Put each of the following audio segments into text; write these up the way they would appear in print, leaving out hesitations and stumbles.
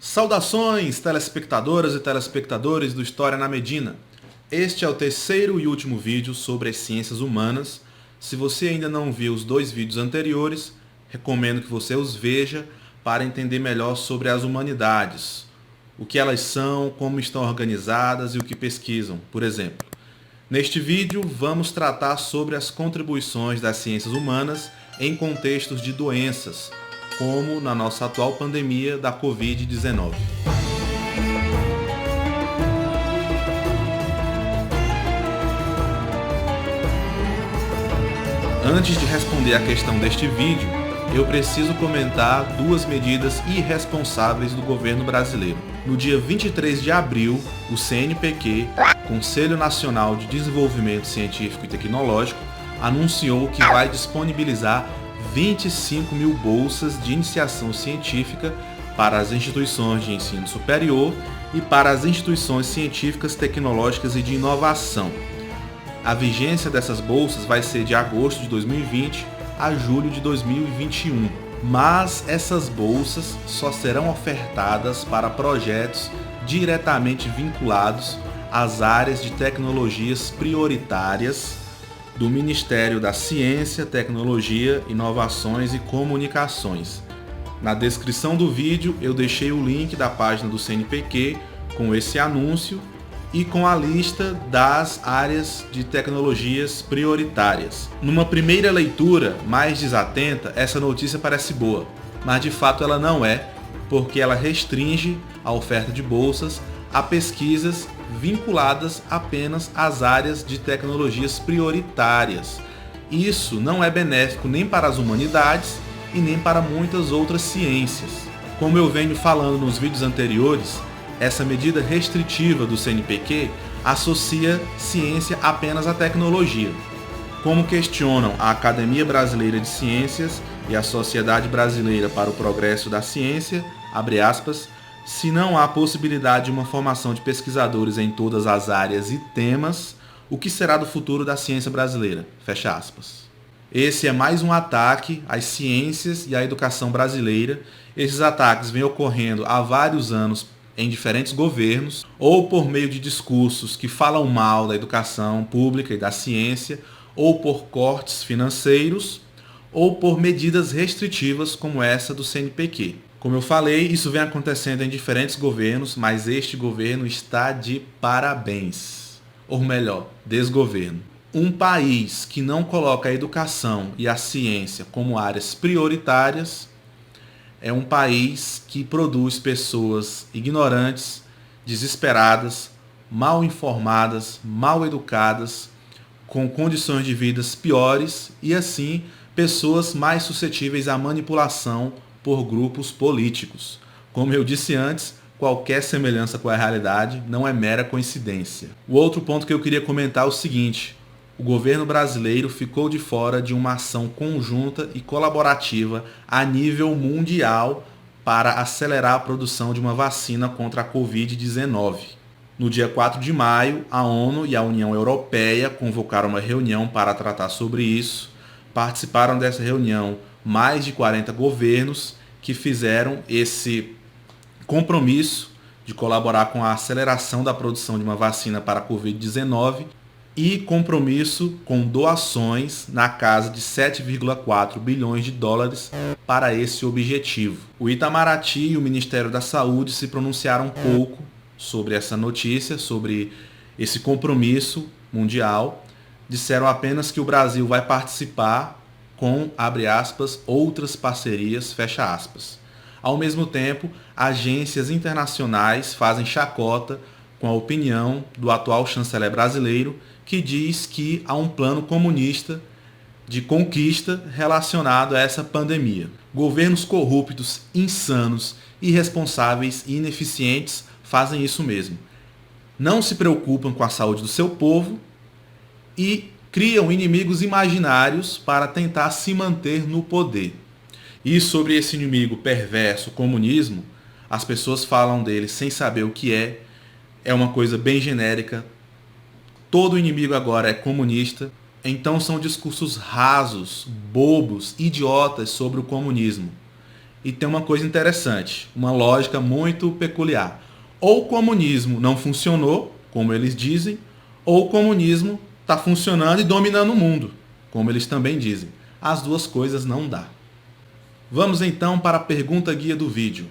Saudações, telespectadoras e telespectadores do História na Medina. Este é o terceiro e último vídeo sobre as ciências humanas. Se você ainda não viu os dois vídeos anteriores, recomendo que você os veja para entender melhor sobre as humanidades, o que elas são, como estão organizadas e o que pesquisam, por exemplo. Neste vídeo, vamos tratar sobre as contribuições das ciências humanas em contextos de doenças, como na nossa atual pandemia da Covid-19. Antes de responder a questão deste vídeo, eu preciso comentar duas medidas irresponsáveis do governo brasileiro. No dia 23 de abril, o CNPq, Conselho Nacional de Desenvolvimento Científico e Tecnológico, anunciou que vai disponibilizar 25 mil bolsas de iniciação científica para as instituições de ensino superior e para as instituições científicas, tecnológicas e de inovação. A vigência dessas bolsas vai ser de agosto de 2020 a julho de 2021, mas essas bolsas só serão ofertadas para projetos diretamente vinculados às áreas de tecnologias prioritárias do Ministério da Ciência, Tecnologia, Inovações e Comunicações. Na descrição do vídeo eu deixei o link da página do CNPq com esse anúncio e com a lista das áreas de tecnologias prioritárias. Numa primeira leitura mais desatenta, essa notícia parece boa, mas de fato ela não é, porque ela restringe a oferta de bolsas a pesquisas vinculadas apenas às áreas de tecnologias prioritárias. Isso não é benéfico nem para as humanidades e nem para muitas outras ciências. Como eu venho falando nos vídeos anteriores, essa medida restritiva do CNPq associa ciência apenas à tecnologia. Como questionam a Academia Brasileira de Ciências e a Sociedade Brasileira para o Progresso da Ciência, abre aspas, se não há possibilidade de uma formação de pesquisadores em todas as áreas e temas, o que será do futuro da ciência brasileira? Fecha aspas. Esse é mais um ataque às ciências e à educação brasileira. Esses ataques vêm ocorrendo há vários anos em diferentes governos, ou por meio de discursos que falam mal da educação pública e da ciência, ou por cortes financeiros, ou por medidas restritivas como essa do CNPq. Como eu falei, isso vem acontecendo em diferentes governos, mas este governo está de parabéns. Ou melhor, desgoverno. Um país que não coloca a educação e a ciência como áreas prioritárias é um país que produz pessoas ignorantes, desesperadas, mal informadas, mal educadas, com condições de vida piores e assim pessoas mais suscetíveis à manipulação por grupos políticos. Como eu disse antes, qualquer semelhança com a realidade não é mera coincidência. O outro ponto que eu queria comentar é o seguinte: o governo brasileiro ficou de fora de uma ação conjunta e colaborativa a nível mundial para acelerar a produção de uma vacina contra a Covid-19. No dia 4 de maio, a ONU e a União Europeia convocaram uma reunião para tratar sobre isso. Participaram dessa reunião mais de 40 governos que fizeram esse compromisso de colaborar com a aceleração da produção de uma vacina para a Covid-19 e compromisso com doações na casa de 7,4 bilhões de dólares para esse objetivo. O Itamaraty e o Ministério da Saúde se pronunciaram pouco sobre essa notícia, sobre esse compromisso mundial. Disseram apenas que o Brasil vai participar com, abre aspas, outras parcerias, fecha aspas. Ao mesmo tempo, agências internacionais fazem chacota com a opinião do atual chanceler brasileiro, que diz que há um plano comunista de conquista relacionado a essa pandemia. Governos corruptos, insanos, irresponsáveis e ineficientes fazem isso mesmo. Não se preocupam com a saúde do seu povo e criam inimigos imaginários para tentar se manter no poder. E sobre esse inimigo perverso, o comunismo, as pessoas falam dele sem saber o que é uma coisa bem genérica. Todo inimigo agora é comunista, então são discursos rasos, bobos, idiotas sobre o comunismo. E tem uma coisa interessante, uma lógica muito peculiar. Ou o comunismo não funcionou, como eles dizem, ou o comunismo está funcionando e dominando o mundo, como eles também dizem. As duas coisas não dá. Vamos então para a pergunta guia do vídeo.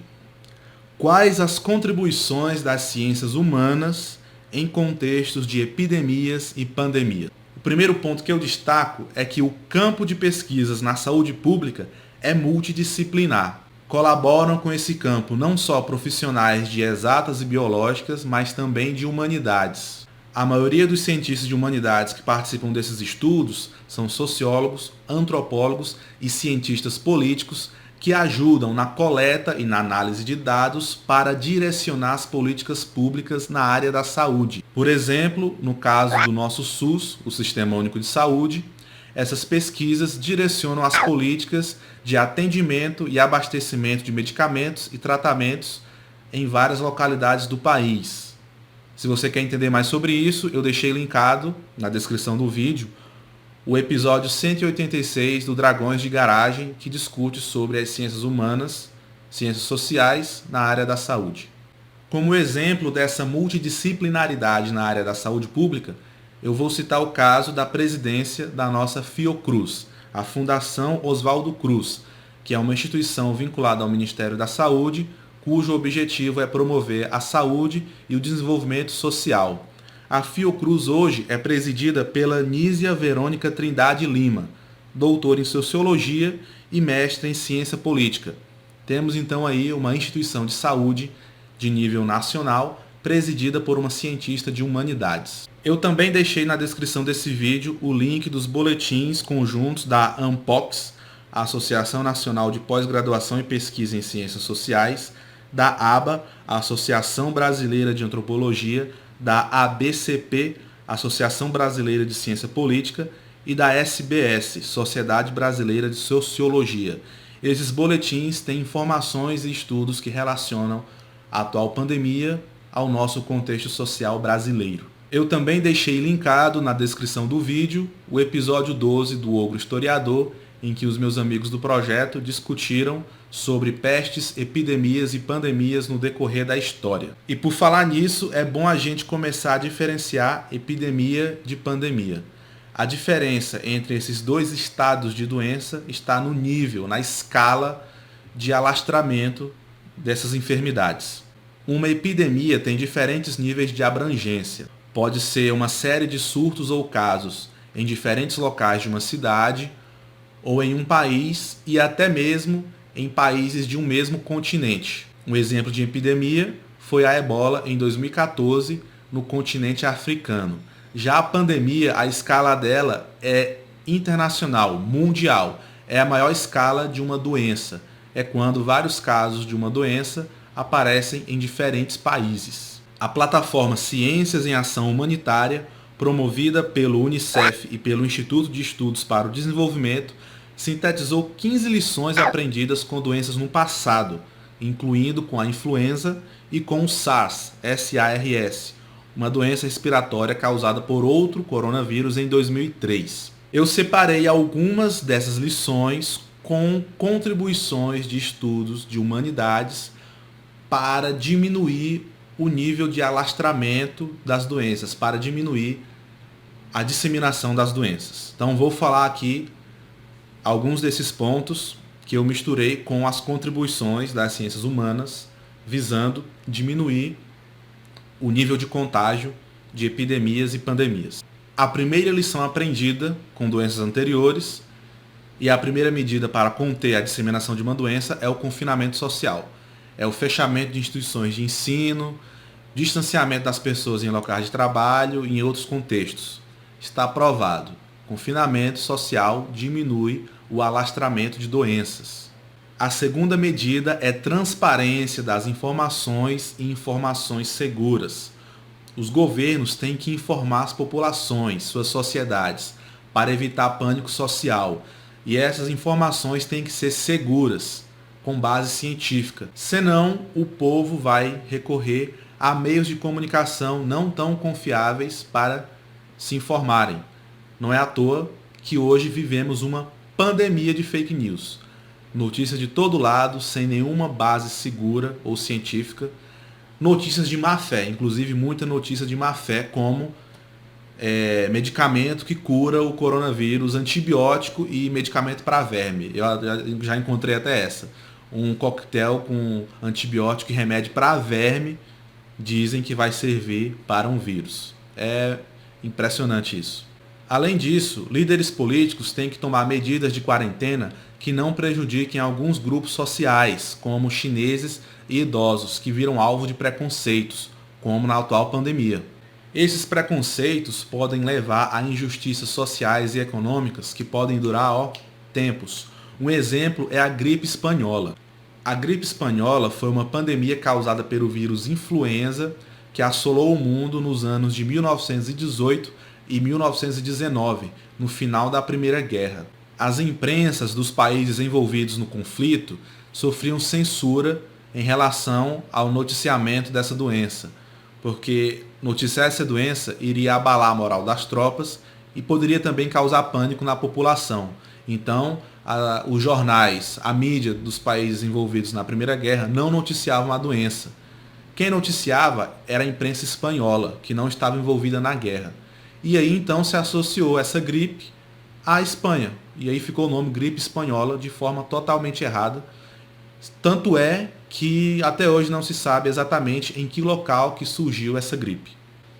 Quais as contribuições das ciências humanas em contextos de epidemias e pandemias? O primeiro ponto que eu destaco é que o campo de pesquisas na saúde pública é multidisciplinar. Colaboram com esse campo não só profissionais de exatas e biológicas, mas também de humanidades. A maioria dos cientistas de humanidades que participam desses estudos são sociólogos, antropólogos e cientistas políticos que ajudam na coleta e na análise de dados para direcionar as políticas públicas na área da saúde. Por exemplo, no caso do nosso SUS, o Sistema Único de Saúde, essas pesquisas direcionam as políticas de atendimento e abastecimento de medicamentos e tratamentos em várias localidades do país. Se você quer entender mais sobre isso, eu deixei linkado na descrição do vídeo o episódio 186 do Dragões de Garagem, que discute sobre as ciências humanas, ciências sociais na área da saúde. Como exemplo dessa multidisciplinaridade na área da saúde pública, eu vou citar o caso da presidência da nossa Fiocruz, a Fundação Oswaldo Cruz, que é uma instituição vinculada ao Ministério da Saúde, cujo objetivo é promover a saúde e o desenvolvimento social. A Fiocruz hoje é presidida pela Nízia Verônica Trindade Lima, doutora em Sociologia e mestre em Ciência Política. Temos então aí uma instituição de saúde de nível nacional, presidida por uma cientista de humanidades. Eu também deixei na descrição desse vídeo o link dos boletins conjuntos da ANPOX, a Associação Nacional de Pós-Graduação e Pesquisa em Ciências Sociais, da ABA, a Associação Brasileira de Antropologia, da ABCP, Associação Brasileira de Ciência Política, e da SBS, Sociedade Brasileira de Sociologia. Esses boletins têm informações e estudos que relacionam a atual pandemia ao nosso contexto social brasileiro. Eu também deixei linkado na descrição do vídeo o episódio 12 do Ogro Historiador, em que os meus amigos do projeto discutiram sobre pestes, epidemias e pandemias no decorrer da história. E por falar nisso, é bom a gente começar a diferenciar epidemia de pandemia. A diferença entre esses dois estados de doença está no nível, na escala de alastramento dessas enfermidades. Uma epidemia tem diferentes níveis de abrangência. Pode ser uma série de surtos ou casos em diferentes locais de uma cidade ou em um país e até mesmo em países de um mesmo continente. Um exemplo de epidemia foi a Ebola em 2014 no continente africano. Já a pandemia, a escala dela é internacional, mundial. É a maior escala de uma doença. É quando vários casos de uma doença aparecem em diferentes países. A plataforma Ciências em Ação Humanitária, promovida pelo UNICEF e pelo Instituto de Estudos para o Desenvolvimento, sintetizou 15 lições aprendidas com doenças no passado, incluindo com a influenza e com o SARS, SARS, uma doença respiratória causada por outro coronavírus em 2003. Eu separei algumas dessas lições com contribuições de estudos de humanidades para diminuir o nível de alastramento das doenças, para diminuir a disseminação das doenças. Então vou falar aqui alguns desses pontos que eu misturei com as contribuições das ciências humanas, visando diminuir o nível de contágio de epidemias e pandemias. A primeira lição aprendida com doenças anteriores e a primeira medida para conter a disseminação de uma doença é o confinamento social. É o fechamento de instituições de ensino, distanciamento das pessoas em locais de trabalho e em outros contextos. Está provado. Confinamento social diminui o alastramento de doenças. A segunda medida é transparência das informações e informações seguras. Os governos têm que informar as populações, suas sociedades, para evitar pânico social. E essas informações têm que ser seguras, com base científica. Senão, o povo vai recorrer a meios de comunicação não tão confiáveis para se informarem. Não é à toa que hoje vivemos uma pandemia de fake news. Notícias de todo lado, sem nenhuma base segura ou científica. Notícias de má fé, inclusive muita notícia de má fé, como medicamento que cura o coronavírus, antibiótico e medicamento para verme. Eu já encontrei até essa. Um coquetel com antibiótico e remédio para verme, dizem que vai servir para um vírus. É impressionante isso. Além disso, líderes políticos têm que tomar medidas de quarentena que não prejudiquem alguns grupos sociais, como chineses e idosos, que viram alvo de preconceitos, como na atual pandemia. Esses preconceitos podem levar a injustiças sociais e econômicas que podem durar tempos. Um exemplo é a gripe espanhola. A gripe espanhola foi uma pandemia causada pelo vírus influenza que assolou o mundo nos anos de 1918 e 1919, no final da Primeira Guerra. As imprensas dos países envolvidos no conflito sofriam censura em relação ao noticiamento dessa doença, porque noticiar essa doença iria abalar a moral das tropas e poderia também causar pânico na população. Então, os jornais, a mídia dos países envolvidos na Primeira Guerra não noticiavam a doença. Quem noticiava era a imprensa espanhola, que não estava envolvida na guerra. E aí então se associou essa gripe à Espanha. E aí ficou o nome gripe espanhola de forma totalmente errada. Tanto é que até hoje não se sabe exatamente em que local que surgiu essa gripe.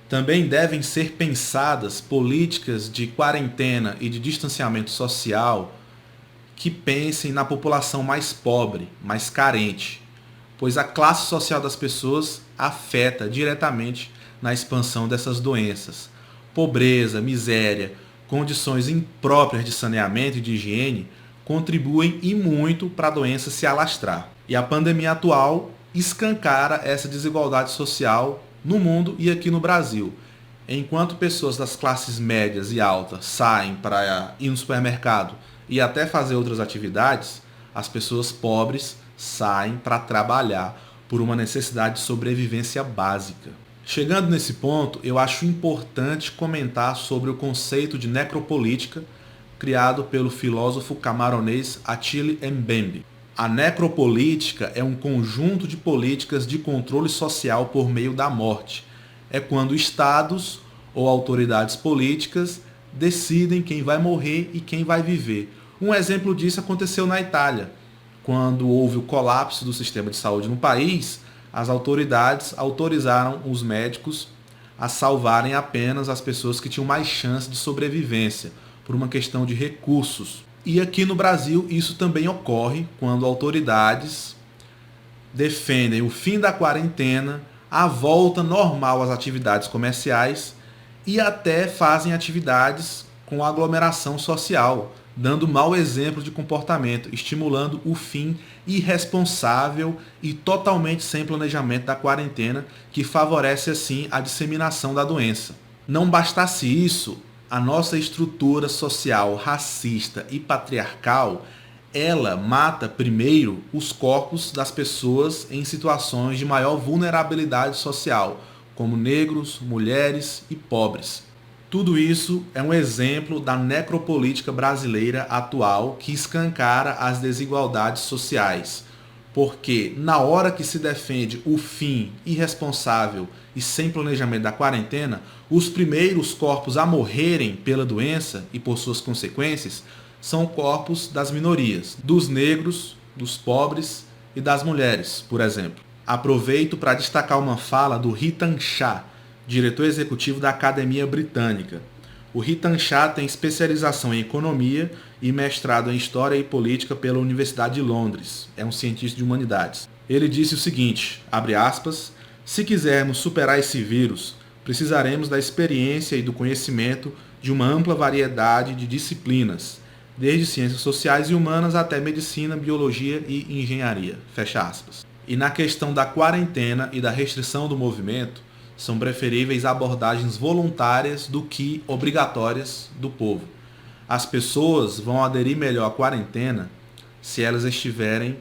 Também devem ser pensadas políticas de quarentena e de distanciamento social que pensem na população mais pobre, mais carente, pois a classe social das pessoas afeta diretamente na expansão dessas doenças. Pobreza, miséria, condições impróprias de saneamento e de higiene contribuem e muito para a doença se alastrar. E a pandemia atual escancara essa desigualdade social no mundo e aqui no Brasil. Enquanto pessoas das classes médias e altas saem para ir no supermercado e até fazer outras atividades, as pessoas pobres saem para trabalhar por uma necessidade de sobrevivência básica. Chegando nesse ponto, eu acho importante comentar sobre o conceito de necropolítica criado pelo filósofo camaronês Achille Mbembe. A necropolítica é um conjunto de políticas de controle social por meio da morte. É quando estados ou autoridades políticas decidem quem vai morrer e quem vai viver. Um exemplo disso aconteceu na Itália. Quando houve o colapso do sistema de saúde no país, as autoridades autorizaram os médicos a salvarem apenas as pessoas que tinham mais chance de sobrevivência, por uma questão de recursos. E aqui no Brasil isso também ocorre quando autoridades defendem o fim da quarentena, a volta normal às atividades comerciais e até fazem atividades com aglomeração social, dando mau exemplo de comportamento, estimulando o fim irresponsável e totalmente sem planejamento da quarentena, que favorece assim a disseminação da doença. Não bastasse isso, a nossa estrutura social racista e patriarcal, ela mata primeiro os corpos das pessoas em situações de maior vulnerabilidade social, como negros, mulheres e pobres. Tudo isso é um exemplo da necropolítica brasileira atual que escancara as desigualdades sociais, porque na hora que se defende o fim irresponsável e sem planejamento da quarentena, os primeiros corpos a morrerem pela doença e por suas consequências são corpos das minorias, dos negros, dos pobres e das mulheres, por exemplo. Aproveito para destacar uma fala do Ratan Shah, diretor executivo da Academia Britânica. O Ratan Shah tem especialização em economia e mestrado em História e Política pela Universidade de Londres. É um cientista de humanidades. Ele disse o seguinte, abre aspas, se quisermos superar esse vírus, precisaremos da experiência e do conhecimento de uma ampla variedade de disciplinas, desde ciências sociais e humanas até medicina, biologia e engenharia. Fecha aspas. E na questão da quarentena e da restrição do movimento, são preferíveis abordagens voluntárias do que obrigatórias do povo. As pessoas vão aderir melhor à quarentena se elas estiverem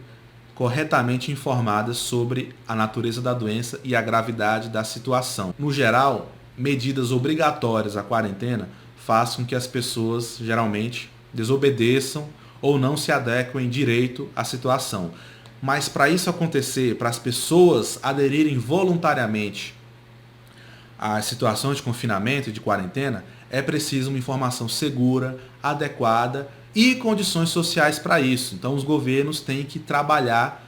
corretamente informadas sobre a natureza da doença e a gravidade da situação. No geral, medidas obrigatórias à quarentena fazem com que as pessoas geralmente desobedeçam ou não se adequam direito à situação. Mas para isso acontecer, para as pessoas aderirem voluntariamente às situações de confinamento e de quarentena, é preciso uma informação segura, adequada e condições sociais para isso. Então os governos têm que trabalhar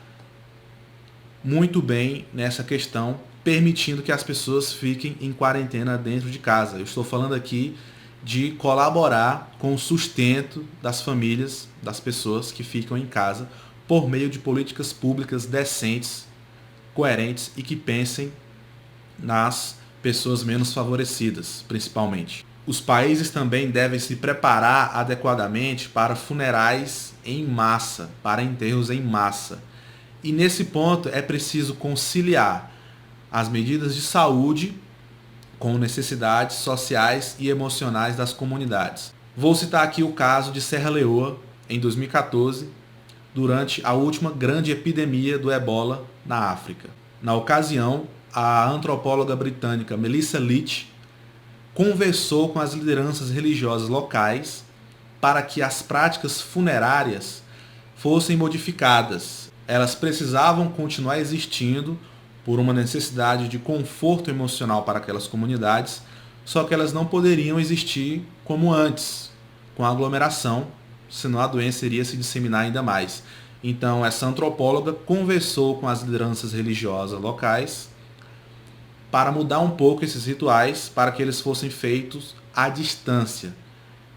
muito bem nessa questão, permitindo que as pessoas fiquem em quarentena dentro de casa. Eu estou falando aqui de colaborar com o sustento das famílias, das pessoas que ficam em casa, por meio de políticas públicas decentes, coerentes e que pensem nas pessoas menos favorecidas, principalmente. Os países também devem se preparar adequadamente para funerais em massa, para enterros em massa. E nesse ponto é preciso conciliar as medidas de saúde com necessidades sociais e emocionais das comunidades. Vou citar aqui o caso de Serra Leoa, em 2014, durante a última grande epidemia do ebola na África. Na ocasião, a antropóloga britânica Melissa Leach conversou com as lideranças religiosas locais para que as práticas funerárias fossem modificadas. Elas precisavam continuar existindo por uma necessidade de conforto emocional para aquelas comunidades, só que elas não poderiam existir como antes, com a aglomeração, senão a doença iria se disseminar ainda mais. Então, essa antropóloga conversou com as lideranças religiosas locais para mudar um pouco esses rituais, para que eles fossem feitos à distância.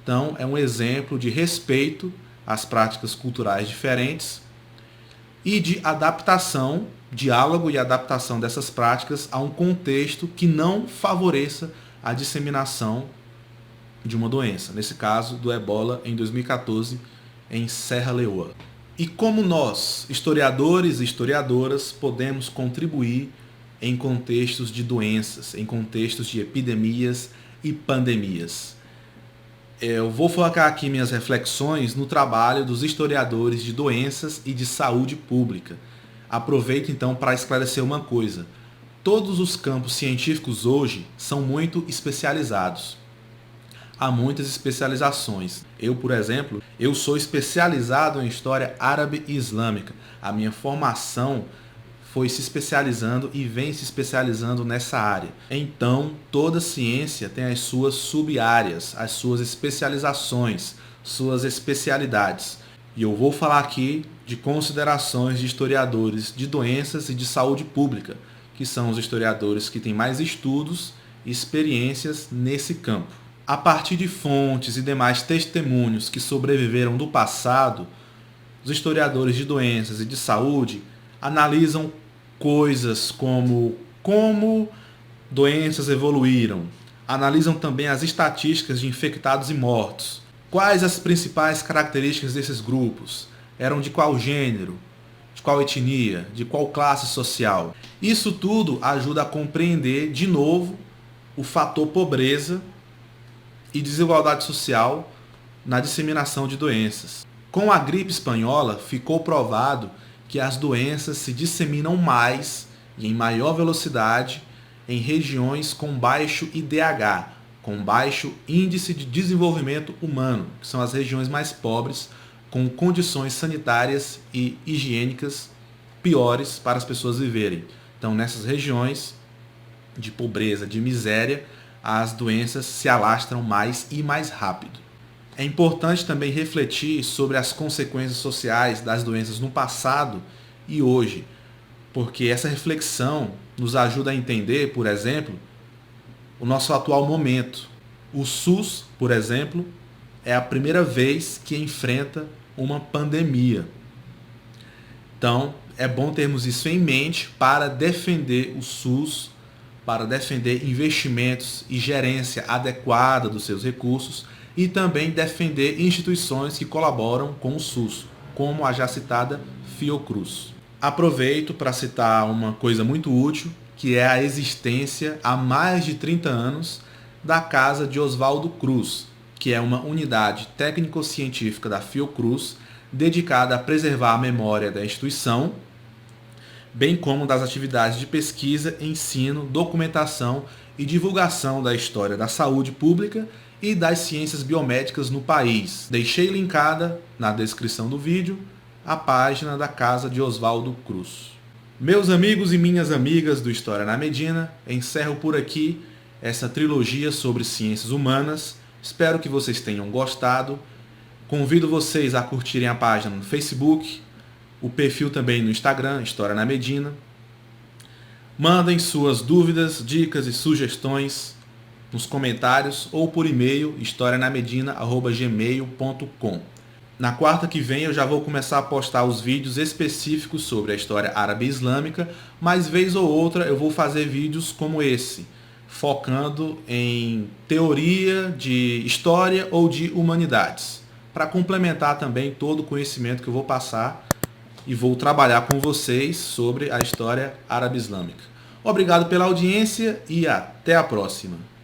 Então, é um exemplo de respeito às práticas culturais diferentes e de adaptação, diálogo e adaptação dessas práticas a um contexto que não favoreça a disseminação de uma doença, nesse caso do ebola em 2014 em Serra Leoa. E como nós, historiadores e historiadoras, podemos contribuir em contextos de doenças, em contextos de epidemias e pandemias? Eu vou focar aqui minhas reflexões no trabalho dos historiadores de doenças e de saúde pública. Aproveito então para esclarecer uma coisa. Todos os campos científicos hoje são muito especializados. Há muitas especializações. Eu, por exemplo, sou especializado em história árabe e islâmica. A minha formação foi se especializando e vem se especializando nessa área. Então, toda ciência tem as suas sub-áreas, as suas especializações, suas especialidades. E eu vou falar aqui de considerações de historiadores de doenças e de saúde pública, que são os historiadores que têm mais estudos e experiências nesse campo. A partir de fontes e demais testemunhos que sobreviveram do passado, os historiadores de doenças e de saúde analisam coisas como doenças evoluíram, analisam também as estatísticas de infectados e mortos, quais as principais características desses grupos, eram de qual gênero, de qual etnia, de qual classe social. Isso tudo ajuda a compreender de novo o fator pobreza e desigualdade social na disseminação de doenças. Com a gripe espanhola, ficou provado que as doenças se disseminam mais e em maior velocidade em regiões com baixo IDH, com baixo índice de desenvolvimento humano, que são as regiões mais pobres, com condições sanitárias e higiênicas piores para as pessoas viverem. Então, nessas regiões de pobreza, de miséria, as doenças se alastram mais e mais rápido. É importante também refletir sobre as consequências sociais das doenças no passado e hoje, porque essa reflexão nos ajuda a entender, por exemplo, o nosso atual momento. O SUS, por exemplo, é a primeira vez que enfrenta uma pandemia. Então, é bom termos isso em mente para defender o SUS, para defender investimentos e gerência adequada dos seus recursos e também defender instituições que colaboram com o SUS, como a já citada Fiocruz. Aproveito para citar uma coisa muito útil, que é a existência há mais de 30 anos da Casa de Oswaldo Cruz, que é uma unidade técnico-científica da Fiocruz dedicada a preservar a memória da instituição, bem como das atividades de pesquisa, ensino, documentação e divulgação da história da saúde pública e das ciências biomédicas no país. Deixei linkada na descrição do vídeo a página da casa de Oswaldo Cruz. Meus amigos e minhas amigas do História na Medina, encerro por aqui essa trilogia sobre ciências humanas. Espero que vocês tenham gostado. Convido vocês a curtirem a página no Facebook, o perfil também no Instagram, História na Medina. Mandem suas dúvidas, dicas e sugestões nos comentários ou por e-mail historianamedina@gmail.com. Na quarta que vem eu já vou começar a postar os vídeos específicos sobre a história árabe e islâmica, mas vez ou outra eu vou fazer vídeos como esse, focando em teoria de história ou de humanidades, para complementar também todo o conhecimento que eu vou passar e vou trabalhar com vocês sobre a história árabe islâmica. Obrigado pela audiência e até a próxima.